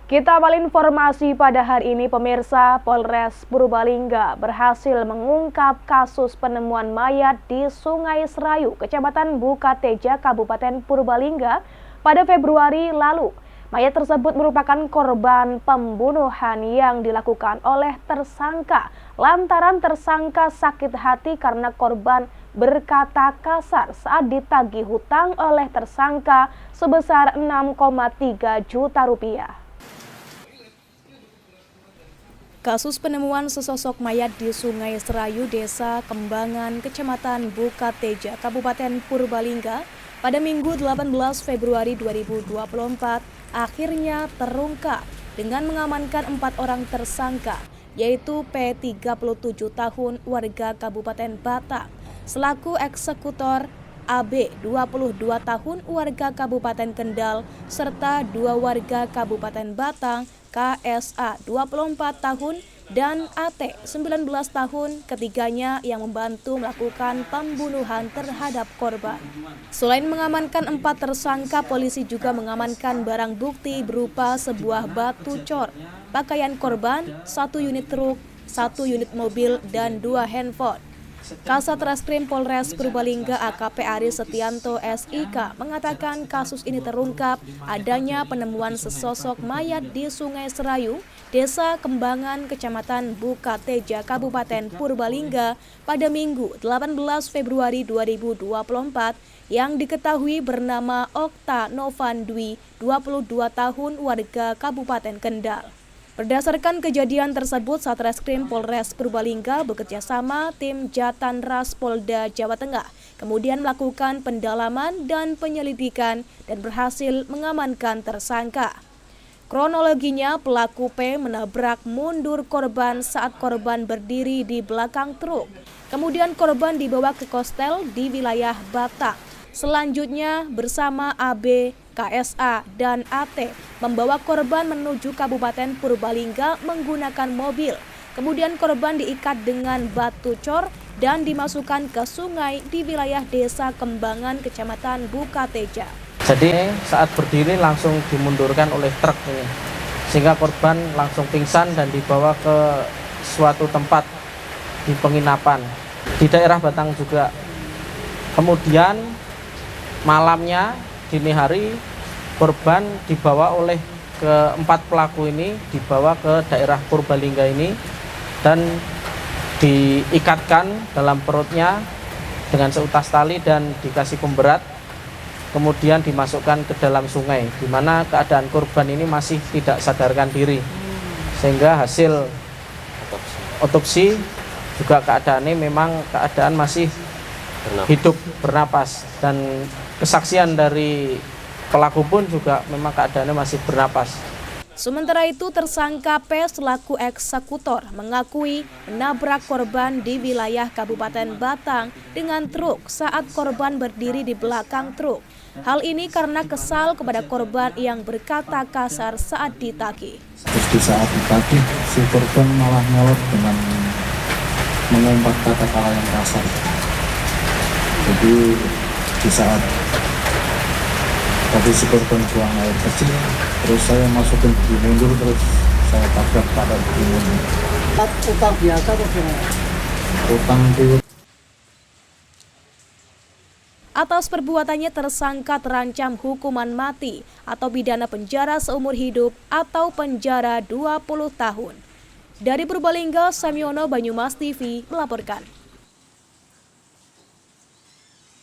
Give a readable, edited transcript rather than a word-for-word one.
Kita awal informasi pada hari ini, pemirsa. Polres Purbalingga berhasil mengungkap kasus penemuan mayat di Sungai Serayu, Kecamatan Bukateja, Kabupaten Purbalingga pada Februari lalu. Mayat tersebut merupakan korban pembunuhan yang dilakukan oleh tersangka. Lantaran tersangka sakit hati karena korban berkata kasar saat ditagih hutang oleh tersangka sebesar 6,3 juta rupiah. Kasus penemuan sesosok mayat di Sungai Serayu, Desa Kembangan, Kecamatan Bukateja, Kabupaten Purbalingga pada Minggu 18 Februari 2024 akhirnya terungkap dengan mengamankan 4 orang tersangka, yaitu P, 37 tahun, warga Kabupaten Batang, selaku eksekutor, AB, 22 tahun, warga Kabupaten Kendal, serta 2 warga Kabupaten Batang, KSA, 24 tahun, dan AT, 19 tahun, ketiganya yang membantu melakukan pembunuhan terhadap korban. Selain mengamankan 4 tersangka, polisi juga mengamankan barang bukti berupa sebuah batu cor, pakaian korban, 1 unit truk, 1 unit mobil, dan 2 handphone. Kasat Reskrim Polres Purbalingga AKP Aris Setianto SIK mengatakan kasus ini terungkap adanya penemuan sesosok mayat di Sungai Serayu, Desa Kembangan, Kecamatan Bukateja, Kabupaten Purbalingga pada Minggu 18 Februari 2024 yang diketahui bernama Okta Novandwi, 22 tahun, warga Kabupaten Kendal. Berdasarkan kejadian tersebut, Satreskrim Polres Purbalingga bekerjasama tim Jatanras Polda Jawa Tengah kemudian melakukan pendalaman dan penyelidikan dan berhasil mengamankan tersangka. Kronologinya, pelaku P menabrak mundur korban saat korban berdiri di belakang truk. Kemudian korban dibawa ke kostel di wilayah Batang. Selanjutnya bersama AB, KSA, dan AT membawa korban menuju Kabupaten Purbalingga menggunakan mobil. Kemudian korban diikat dengan batu cor dan dimasukkan ke sungai di wilayah Desa Kembangan, Kecamatan Bukateja. Jadi saat berdiri langsung dimundurkan oleh truk ini, sehingga korban langsung pingsan dan dibawa ke suatu tempat di penginapan di daerah Batang juga. Kemudian malamnya, dini hari, korban dibawa oleh keempat pelaku ini, dibawa ke daerah Purbalingga ini dan diikatkan dalam perutnya dengan seutas tali dan dikasih pemberat, kemudian dimasukkan ke dalam sungai, di mana keadaan korban ini masih tidak sadarkan diri, sehingga hasil otopsi juga keadaannya memang keadaan masih hidup, bernapas, dan kesaksian dari pelaku pun juga memang keadaannya masih bernapas. Sementara itu, tersangka P selaku eksekutor mengakui menabrak korban di wilayah Kabupaten Batang dengan truk saat korban berdiri di belakang truk. Hal ini karena kesal kepada korban yang berkata kasar saat ditagih. Terus di saat ditagih, si korban malah nyolot dengan mengumpat kata-kata yang kasar. Jadi di saat tadi si korban buang air kecil, terus saya masukin di mundur, terus saya tabrak pada di mundur. Utang biasa atau gimana? Utang piut. Atas perbuatannya, tersangka terancam hukuman mati atau pidana penjara seumur hidup atau penjara 20 tahun. Dari Purbalingga, Samyono, Banyumas TV melaporkan.